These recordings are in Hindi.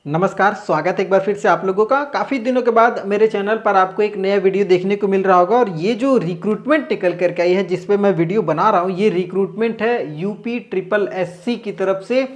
नमस्कार, स्वागत है एक बार फिर से आप लोगों का। काफ़ी दिनों के बाद मेरे चैनल पर आपको एक नया वीडियो देखने को मिल रहा होगा और ये जो रिक्रूटमेंट निकल करके आई है जिस पे मैं वीडियो बना रहा हूँ, ये रिक्रूटमेंट है यूपी ट्रिपल एससी की तरफ से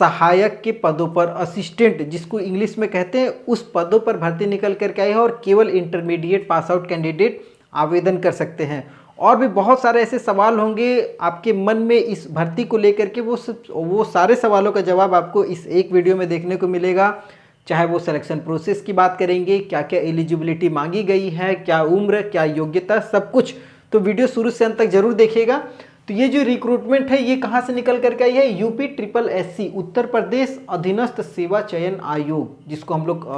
सहायक के पदों पर, असिस्टेंट जिसको इंग्लिश में कहते हैं, उस पदों पर भर्ती निकल करके आई है और केवल इंटरमीडिएट पास आउट कैंडिडेट आवेदन कर सकते हैं। और भी बहुत सारे ऐसे सवाल होंगे आपके मन में इस भर्ती को लेकर के, वो सारे सवालों का जवाब आपको इस एक वीडियो में देखने को मिलेगा। चाहे वो सिलेक्शन प्रोसेस की बात करेंगे, क्या क्या एलिजिबिलिटी मांगी गई है, क्या उम्र, क्या योग्यता, सब कुछ। तो वीडियो शुरू से अंत तक जरूर देखिएगा। तो ये जो रिक्रूटमेंट है ये कहाँ से निकल करके आई है? UP triple SC, Uttar Pradesh अधीनस्थ सेवा चयन आयोग, जिसको हम लोग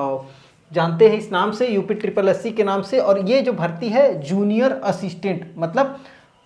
जानते हैं इस नाम से, यूपी ट्रिपल एससी के नाम से। और ये जो भर्ती है जूनियर असिस्टेंट, मतलब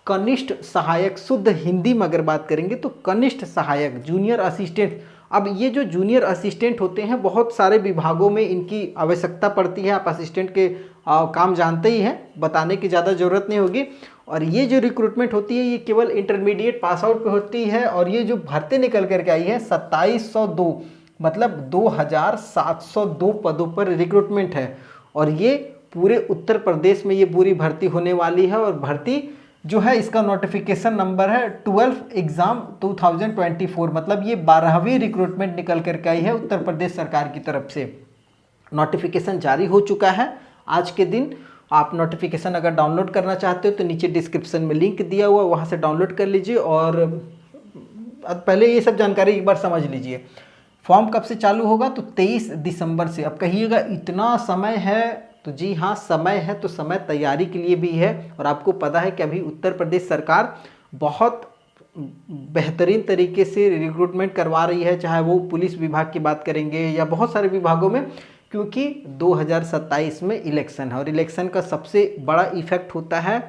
कनिष्ठ सहायक, शुद्ध हिंदी में अगर बात करेंगे तो कनिष्ठ सहायक, जूनियर असिस्टेंट। अब ये जो जूनियर असिस्टेंट होते हैं, बहुत सारे विभागों में इनकी आवश्यकता पड़ती है। आप असिस्टेंट के काम जानते ही हैं, बताने की ज़्यादा ज़रूरत नहीं होगी। और ये जो रिक्रूटमेंट होती है ये केवल इंटरमीडिएट पास आउट पे होती है। और ये जो भर्ती निकल करके आई है 2702, मतलब 2702 पदों पर रिक्रूटमेंट है। और ये पूरे उत्तर प्रदेश में ये पूरी भर्ती होने वाली है। और भर्ती जो है इसका नोटिफिकेशन नंबर है 12 एग्ज़ाम 2024, मतलब ये 12वीं रिक्रूटमेंट निकल करके आई है उत्तर प्रदेश सरकार की तरफ से। नोटिफिकेशन जारी हो चुका है आज के दिन। आप नोटिफिकेशन अगर डाउनलोड करना चाहते हो तो नीचे डिस्क्रिप्शन में लिंक दिया हुआ, वहाँ से डाउनलोड कर लीजिए। और पहले ये सब जानकारी एक बार समझ लीजिए। फॉर्म कब से चालू होगा? तो 23 दिसंबर से। अब कहिएगा इतना समय है, तो जी हाँ समय है, तो समय तैयारी के लिए भी है। और आपको पता है कि अभी उत्तर प्रदेश सरकार बहुत बेहतरीन तरीके से रिक्रूटमेंट करवा रही है, चाहे वो पुलिस विभाग की बात करेंगे या बहुत सारे विभागों में, क्योंकि 2027 में इलेक्शन है। और इलेक्शन का सबसे बड़ा इफेक्ट होता है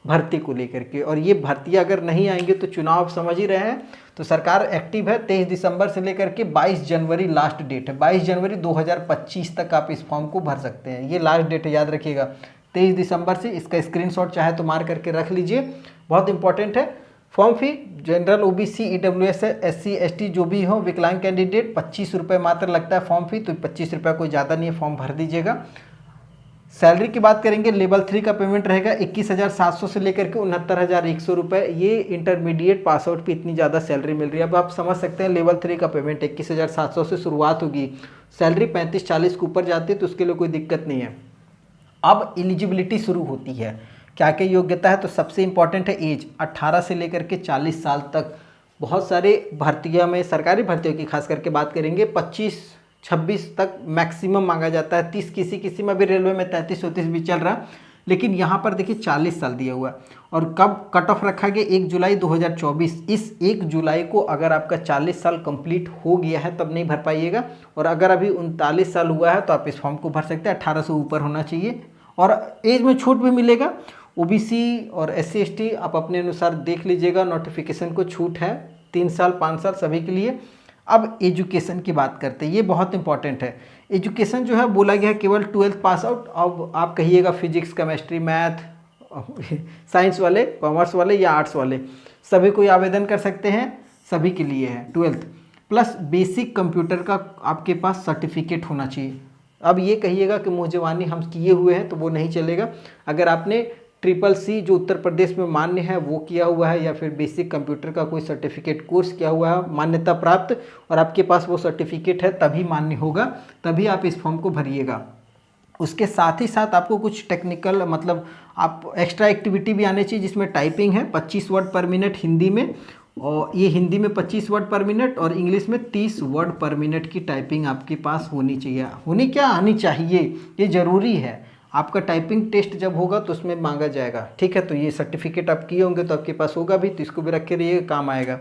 भर्ती को लेकर के। और ये भर्तियाँ अगर नहीं आएंगे तो चुनाव समझ ही रहे हैं। तो सरकार एक्टिव है। 23 दिसंबर से लेकर के 22 जनवरी लास्ट डेट है। 22 जनवरी 2025 तक आप इस फॉर्म को भर सकते हैं, ये लास्ट डेट है, याद रखिएगा 23 दिसंबर से। इसका स्क्रीनशॉट चाहे तो मार करके रख लीजिए, बहुत इंपॉर्टेंट है। Form fee general, OBC, EWS, SC, ST जो भी हो, विकलांग कैंडिडेट 25 रुपये मात्र लगता है फॉर्म फी। तो 25 रुपये कोई ज़्यादा नहीं है, फॉर्म भर दीजिएगा। सैलरी की बात करेंगे, लेवल 3 का पेमेंट रहेगा 21,700 से लेकर के 69,100 रुपये। ये इंटरमीडिएट पास आउट पे इतनी ज़्यादा सैलरी मिल रही है। अब आप समझ सकते हैं लेवल 3 का पेमेंट 21,700 से शुरुआत होगी, सैलरी 35-40 के ऊपर जाती है, तो उसके लिए कोई दिक्कत नहीं है। अब एलिजिबिलिटी शुरू होती है, क्या क्या योग्यता है? तो सबसे इंपॉर्टेंट है एज, 18 से लेकर के 40 साल तक। बहुत सारे भर्तियों में, सरकारी भर्तियों की खास करके बात करेंगे, 25-26 तक मैक्सिमम मांगा जाता है, 30 किसी किसी में भी, रेलवे में 33-34 भी चल रहा, लेकिन यहाँ पर देखिए 40 साल दिया हुआ। और कब कट ऑफ रखा गया? 1 जुलाई 2024। इस 1 जुलाई को अगर आपका 40 साल कंप्लीट हो गया है तब नहीं भर पाइएगा। और अगर अभी 39 साल हुआ है तो आप इस फॉर्म को भर सकते हैं, 18 से ऊपर होना चाहिए। और एज में छूट भी मिलेगा। ओबीसी और एससी एसटी आप अपने अनुसार देख लीजिएगा, नोटिफिकेशन को छूट है 3 साल 5 साल सभी के लिए। अब एजुकेशन की बात करते हैं, ये बहुत इंपॉर्टेंट है। एजुकेशन जो है बोला गया है केवल 12th पास आउट। अब आप कहिएगा फिजिक्स, केमिस्ट्री, मैथ, साइंस वाले, कॉमर्स वाले या आर्ट्स वाले, सभी कोई आवेदन कर सकते हैं, सभी के लिए है 12th प्लस बेसिक कंप्यूटर का आपके पास सर्टिफिकेट होना चाहिए। अब ये कहिएगा कि मुँह जवानी हम किए हुए हैं तो वो नहीं चलेगा। अगर आपने ट्रिपल सी जो उत्तर प्रदेश में मान्य है वो किया हुआ है, या फिर बेसिक कंप्यूटर का कोई सर्टिफिकेट कोर्स किया हुआ है मान्यता प्राप्त, और आपके पास वो सर्टिफिकेट है, तभी मान्य होगा, तभी आप इस फॉर्म को भरिएगा। उसके साथ ही साथ आपको कुछ टेक्निकल, मतलब आप एक्स्ट्रा एक्टिविटी भी आनी चाहिए, जिसमें टाइपिंग है 25 वर्ड पर मिनट हिंदी में, और ये हिंदी में 25 वर्ड पर मिनट और इंग्लिश में 30 वर्ड पर मिनट की टाइपिंग आपके पास होनी चाहिए। आनी चाहिए, ये ज़रूरी है। आपका टाइपिंग टेस्ट जब होगा तो उसमें मांगा जाएगा, ठीक है। तो ये सर्टिफिकेट आप किए होंगे तो आपके पास होगा भी, तो इसको भी रखे रहिए, काम आएगा।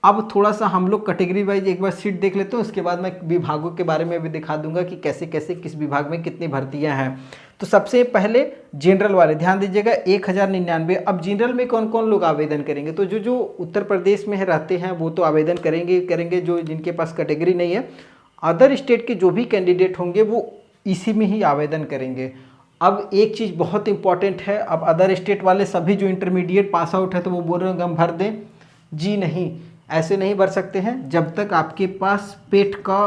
अब थोड़ा सा हम लोग कैटेगरी वाइज एक बार सीट देख लेते हैं, उसके बाद मैं विभागों के बारे में भी दिखा दूंगा कि कैसे कैसे किस विभाग में कितनी भर्तियां हैं। तो सबसे पहले जनरल वाले ध्यान दीजिएगा, 1099। अब जनरल में कौन कौन लोग आवेदन करेंगे? तो जो उत्तर प्रदेश में रहते हैं वो तो आवेदन करेंगे, जो जिनके पास कैटेगरी नहीं है। अदर स्टेट के जो भी कैंडिडेट होंगे वो इसी में ही आवेदन करेंगे। अब एक चीज़ बहुत इंपॉर्टेंट है, अब अदर स्टेट वाले सभी जो इंटरमीडिएट पास आउट है तो वो बोल रहे हैं हम भर दें, जी नहीं, ऐसे नहीं भर सकते हैं। जब तक आपके पास पेट का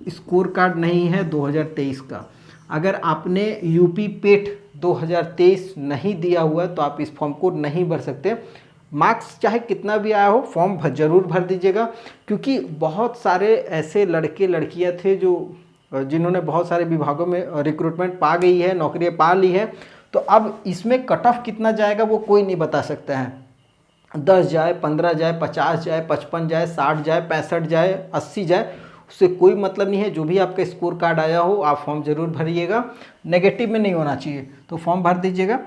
स्कोर कार्ड नहीं है 2023 का, अगर आपने यूपी पेट 2023 नहीं दिया हुआ तो आप इस फॉर्म को नहीं भर सकते। मार्क्स चाहे कितना भी आया हो, फॉर्म ज़रूर भर दीजिएगा, क्योंकि बहुत सारे ऐसे लड़के लड़कियां थे जिन्होंने बहुत सारे विभागों में रिक्रूटमेंट पा गई है, नौकरियां पा ली है। तो अब इसमें कट ऑफ कितना जाएगा वो कोई नहीं बता सकता है। 10 जाए, 15 जाए, 50 जाए, 55 जाए, 60 जाए, 65 जाए, 80 जाए, उससे कोई मतलब नहीं है। जो भी आपका स्कोर कार्ड आया हो आप फॉर्म ज़रूर भरिएगा, नेगेटिव में नहीं होना चाहिए, तो फॉर्म भर दीजिएगा।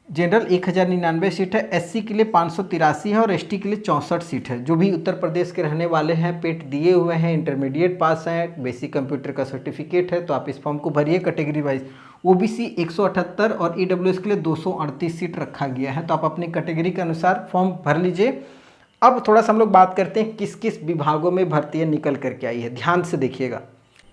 जनरल 1099 सीट है, एससी के लिए 583 है और एसटी के लिए 64 सीट है। जो भी उत्तर प्रदेश के रहने वाले हैं, पेट दिए हुए हैं, इंटरमीडिएट पास हैं, बेसिक कंप्यूटर का सर्टिफिकेट है, तो आप इस फॉर्म को भरिए। कैटेगरी वाइज ओबीसी 178 और ईडब्ल्यूएस के लिए 238 सीट रखा गया है, तो आप अपनी कैटेगरी के अनुसार फॉर्म भर लीजिए। अब थोड़ा सा हम लोग बात करते हैं किस किस विभागों में भर्तियाँ निकल करके आई है, ध्यान से देखिएगा।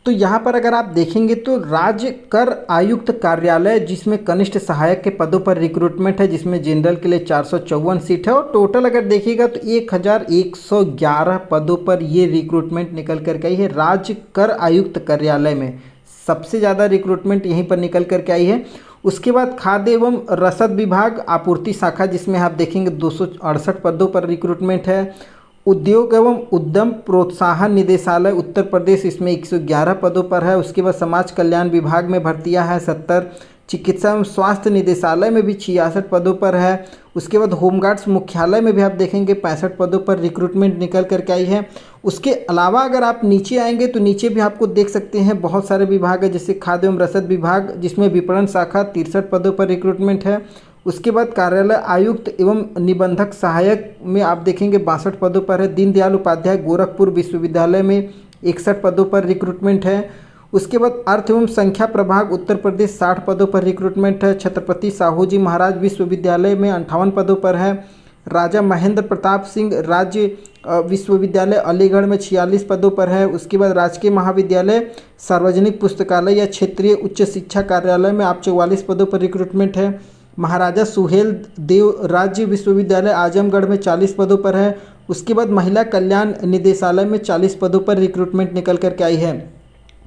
तो यहाँ पर अगर आप देखेंगे तो राज्य कर आयुक्त कार्यालय, जिसमें कनिष्ठ सहायक के पदों पर रिक्रूटमेंट है, जिसमें जनरल के लिए 454 सीट है और टोटल अगर देखिएगा तो 1111 पदों पर ये रिक्रूटमेंट निकल करके आई है। राज्य कर आयुक्त कार्यालय में सबसे ज़्यादा रिक्रूटमेंट यहीं पर निकल करके आई है। उसके बाद खाद्य एवं रसद विभाग आपूर्ति शाखा, जिसमें आप देखेंगे 268 पदों पर रिक्रूटमेंट है। उद्योग एवं उद्यम प्रोत्साहन निदेशालय उत्तर प्रदेश, इसमें 111 पदों पर है। उसके बाद समाज कल्याण विभाग में भर्तियां हैं 70। चिकित्सा एवं स्वास्थ्य निदेशालय में भी 66 पदों पर है। उसके बाद होमगार्ड्स मुख्यालय में भी आप देखेंगे 65 पदों पर रिक्रूटमेंट निकल करके आई है। उसके अलावा अगर आप नीचे आएंगे तो नीचे भी आपको देख सकते हैं बहुत सारे विभाग है, जैसे खाद्य एवं रसद विभाग, जिसमें विपणन शाखा 63 पदों पर रिक्रूटमेंट है। उसके बाद कार्यालय आयुक्त एवं निबंधक सहायक में आप देखेंगे 62 पदों पर है। दीनदयाल उपाध्याय गोरखपुर विश्वविद्यालय में 61 पदों पर रिक्रूटमेंट है। उसके बाद अर्थ एवं संख्या प्रभाग उत्तर प्रदेश 60 पदों पर रिक्रूटमेंट है। छत्रपति साहू जी महाराज विश्वविद्यालय में 58 पदों पर है। राजा महेंद्र प्रताप सिंह राज्य विश्वविद्यालय अलीगढ़ में 46 पदों पर है। उसके बाद राजकीय महाविद्यालय सार्वजनिक पुस्तकालय या क्षेत्रीय उच्च शिक्षा कार्यालय में आप 44 पदों पर रिक्रूटमेंट है। महाराजा सुहेल देव राज्य विश्वविद्यालय आजमगढ़ में 40 पदों पर है। उसके बाद महिला कल्याण निदेशालय में 40 पदों पर रिक्रूटमेंट निकल करके आई है।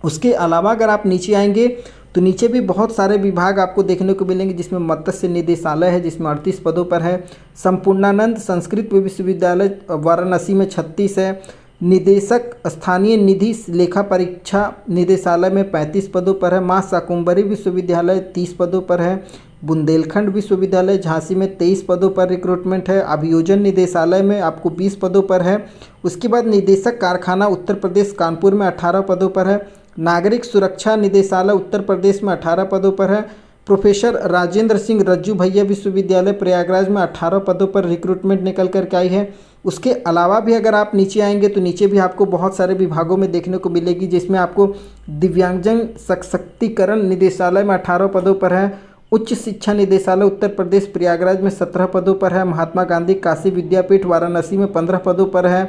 उसके अलावा अगर आप नीचे आएंगे तो नीचे भी बहुत सारे विभाग आपको देखने को मिलेंगे, जिसमें मत्स्य निदेशालय है, जिसमें 38 पदों पर है। संपूर्णानंद संस्कृत विश्वविद्यालय वाराणसी में 36 है। निदेशक स्थानीय निधि लेखा परीक्षा निदेशालय में 35 पदों पर है। मां शाकुंभरी विश्वविद्यालय 30 पदों पर है। बुंदेलखंड विश्वविद्यालय झांसी में 23 पदों पर रिक्रूटमेंट है। अभियोजन निदेशालय में आपको 20 पदों पर है। उसके बाद निदेशक कारखाना उत्तर प्रदेश कानपुर में 18 पदों पर है। नागरिक सुरक्षा निदेशालय उत्तर प्रदेश में 18 पदों पर है। प्रोफेसर राजेंद्र सिंह रज्जू भैया विश्वविद्यालय प्रयागराज में 18 पदों पर रिक्रूटमेंट निकल करके आई है। उसके अलावा भी अगर आप नीचे आएंगे तो नीचे भी आपको बहुत सारे विभागों में देखने को मिलेगी, जिसमें आपको दिव्यांगजन सशक्तिकरण निदेशालय में 18 पदों पर है। उच्च शिक्षा निदेशालय उत्तर प्रदेश प्रयागराज में 17 पदों पर है। महात्मा गांधी काशी विद्यापीठ वाराणसी में 15 पदों पर है।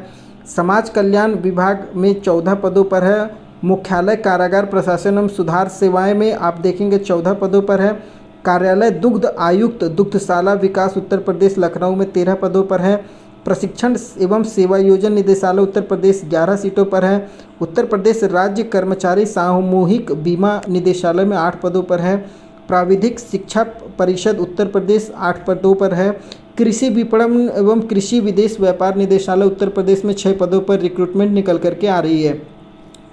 समाज कल्याण विभाग में 14 पदों पर है। मुख्यालय कारागार प्रशासन एवं सुधार सेवाएं में आप देखेंगे 14 पदों पर है। कार्यालय दुग्ध आयुक्त दुग्धशाला विकास उत्तर प्रदेश लखनऊ में 13 पदों पर है। प्रशिक्षण एवं सेवा योजन निदेशालय उत्तर प्रदेश 11 सीटों पर है। उत्तर प्रदेश राज्य कर्मचारी सामूहिक बीमा निदेशालय में 8 पदों पर है। प्राविधिक शिक्षा परिषद उत्तर प्रदेश 8 पदों पर है। कृषि विपणन एवं कृषि विदेश व्यापार निदेशालय उत्तर प्रदेश में 6 पदों पर रिक्रूटमेंट निकल करके आ रही है।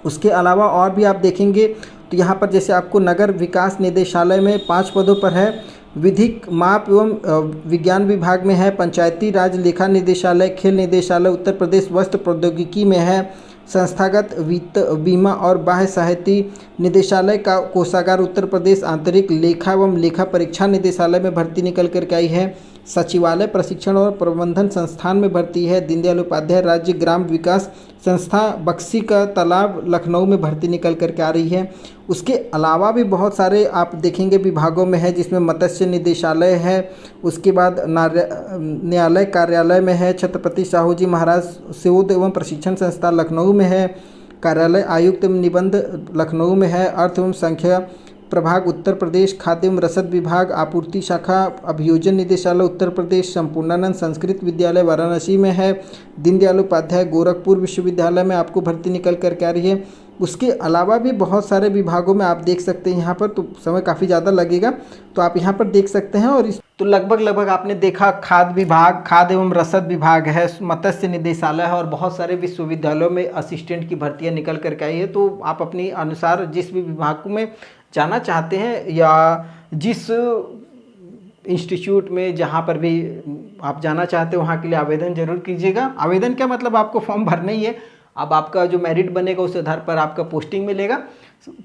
उसके अलावा और भी आप देखेंगे तो यहाँ पर जैसे आपको नगर विकास निदेशालय में 5 पदों पर है। विधिक माप एवं विज्ञान विभाग में है। पंचायती राज लेखा निदेशालय, खेल निदेशालय उत्तर प्रदेश वस्त्र प्रौद्योगिकी में है। संस्थागत वित्त बीमा और बाह्य सहायती निदेशालय का कोषागार उत्तर प्रदेश आंतरिक लेखा एवं लेखा परीक्षा निदेशालय में भर्ती निकल करके आई है। सचिवालय प्रशिक्षण और प्रबंधन संस्थान में भर्ती है। दीनदयाल उपाध्याय राज्य ग्राम विकास संस्था बक्सी का तालाब लखनऊ में भर्ती निकल करके आ रही है। उसके अलावा भी बहुत सारे आप देखेंगे विभागों में है, जिसमें मत्स्य निदेशालय है। उसके बाद न्यायालय कार्यालय में है। छत्रपति साहू जी महाराज शोध एवं प्रशिक्षण संस्था लखनऊ में है। कार्यालय आयुक्त एवं निबंध लखनऊ में है। अर्थ एवं संख्या प्रभाग उत्तर प्रदेश, खाद्य एवं रसद विभाग आपूर्ति शाखा अभियोजन निदेशालय उत्तर प्रदेश, संपूर्णानंद संस्कृत विद्यालय वाराणसी में है। दीनदयाल उपाध्याय गोरखपुर विश्वविद्यालय में आपको भर्ती निकल करके आ रही है। उसके अलावा भी बहुत सारे विभागों में आप देख सकते हैं यहाँ पर, तो समय काफ़ी ज़्यादा लगेगा, तो आप यहाँ पर देख सकते हैं। और इस तो लगभग आपने देखा खाद्य विभाग, खाद्य एवं रसद विभाग है, मत्स्य निदेशालय है और बहुत सारे विश्वविद्यालयों में असिस्टेंट की भर्तियाँ निकल करके आई है। तो आप अपनी अनुसार जिस भी विभाग में जाना चाहते हैं या जिस इंस्टीट्यूट में जहाँ पर भी आप जाना चाहते हो वहाँ के लिए आवेदन जरूर कीजिएगा। आवेदन क्या मतलब, आपको फॉर्म भरना ही है। अब आपका जो मेरिट बनेगा उस आधार पर आपका पोस्टिंग मिलेगा।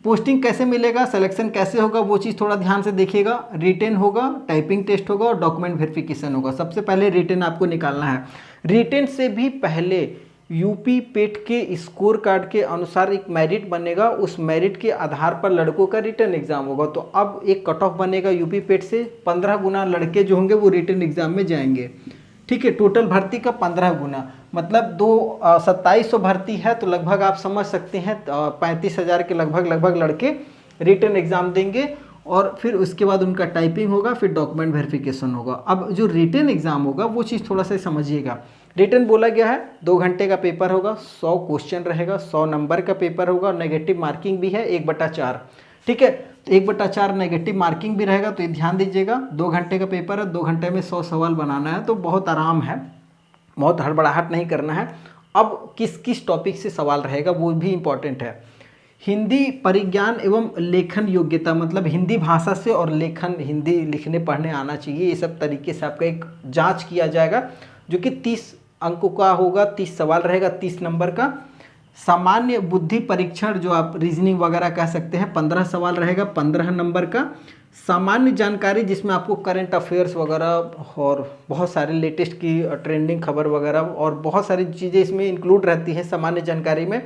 पोस्टिंग कैसे मिलेगा, सिलेक्शन कैसे होगा, वो चीज़ थोड़ा ध्यान से देखिएगा। रिटेन होगा, टाइपिंग टेस्ट होगा और डॉक्यूमेंट वेरिफिकेशन होगा। सबसे पहले रिटेन आपको निकालना है। रिटेन से भी पहले यूपी पेट के स्कोर कार्ड के अनुसार एक मेरिट बनेगा, उस मेरिट के आधार पर लड़कों का रिटर्न एग्जाम होगा। तो अब एक कट ऑफ बनेगा यूपी पेट से, 15 गुना लड़के जो होंगे वो रिटर्न एग्जाम में जाएंगे। ठीक है, टोटल भर्ती का 15 गुना, मतलब 2700 भर्ती है, तो लगभग आप समझ सकते हैं 35,000 के लगभग लड़के रिटर्न एग्जाम देंगे। और फिर उसके बाद उनका टाइपिंग होगा, फिर डॉक्यूमेंट वेरिफिकेशन होगा। अब जो रिटर्न एग्जाम होगा वो चीज़ थोड़ा सा समझिएगा। रिटर्न बोला गया है 2 घंटे का पेपर होगा, 100 क्वेश्चन रहेगा, 100 नंबर का पेपर होगा और नेगेटिव मार्किंग भी है 1/4। ठीक है, 1/4 नेगेटिव मार्किंग भी रहेगा, तो ये ध्यान दीजिएगा। 2 घंटे का पेपर है, 2 घंटे में 100 सवाल बनाना है, तो बहुत आराम है, बहुत हड़बड़ाहट नहीं करना है। अब किस किस टॉपिक से सवाल रहेगा वो भी इम्पॉर्टेंट है। हिंदी परिज्ञान एवं लेखन योग्यता, मतलब हिंदी भाषा से और लेखन, हिंदी लिखने पढ़ने आना चाहिए, ये सब तरीके से आपका एक जांच किया जाएगा, जो कि 30 अंकों का होगा। 30 सवाल रहेगा, 30 नंबर का। सामान्य बुद्धि परीक्षण, जो आप रीजनिंग वगैरह कह सकते हैं, 15 सवाल रहेगा, 15 नंबर का। सामान्य जानकारी, जिसमें आपको करंट अफेयर्स वगैरह और बहुत सारे लेटेस्ट की ट्रेंडिंग खबर वगैरह और बहुत सारी चीज़ें इसमें इंक्लूड रहती हैं सामान्य जानकारी में,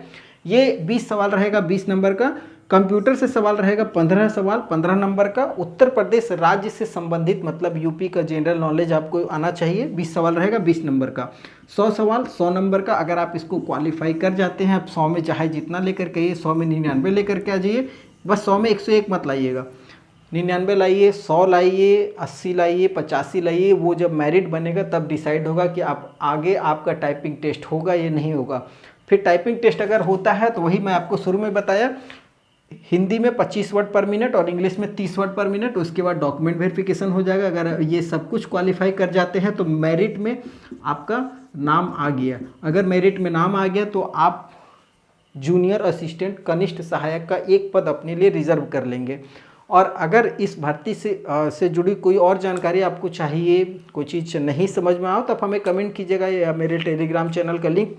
ये 20 सवाल रहेगा, 20 नंबर का। कंप्यूटर से सवाल रहेगा 15 सवाल, 15 नंबर का। उत्तर प्रदेश राज्य से संबंधित, मतलब यूपी का जनरल नॉलेज आपको आना चाहिए, 20 सवाल रहेगा, 20 नंबर का। 100 सवाल, 100 नंबर का। अगर आप इसको क्वालिफाई कर जाते हैं, आप 100 में चाहे जितना लेकर के आइए, 100 में 99 लेकर के आ जाइए, बस 100 में 101 मत लाइएगा। 99 लाइए, 100 लाइए, 80 लाइए, 85 लाइए। वो जब मेरिट बनेगा तब डिसाइड होगा कि आप आगे आपका टाइपिंग टेस्ट होगा या नहीं होगा। फिर टाइपिंग टेस्ट अगर होता है तो वही मैं आपको शुरू में बताया, हिंदी में 25 वर्ड पर मिनट और इंग्लिश में 30 वर्ड पर मिनट। उसके बाद डॉक्यूमेंट वेरिफिकेशन हो जाएगा। अगर ये सब कुछ क्वालिफाई कर जाते हैं तो मेरिट में आपका नाम आ गया। अगर मेरिट में नाम आ गया तो आप जूनियर असिस्टेंट, कनिष्ठ सहायक का एक पद अपने लिए रिजर्व कर लेंगे। और अगर इस भर्ती से जुड़ी कोई और जानकारी आपको चाहिए, कोई चीज़ नहीं समझ में आओ, तो आप हमें कमेंट कीजिएगा, या मेरे टेलीग्राम चैनल का लिंक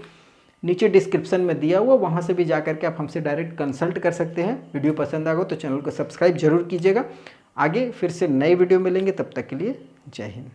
नीचे डिस्क्रिप्शन में दिया हुआ, वहाँ से भी जा करके आप हमसे डायरेक्ट कंसल्ट कर सकते हैं। वीडियो पसंद आएगा तो चैनल को सब्सक्राइब जरूर कीजिएगा। आगे फिर से नए वीडियो मिलेंगे, तब तक के लिए जय हिंद।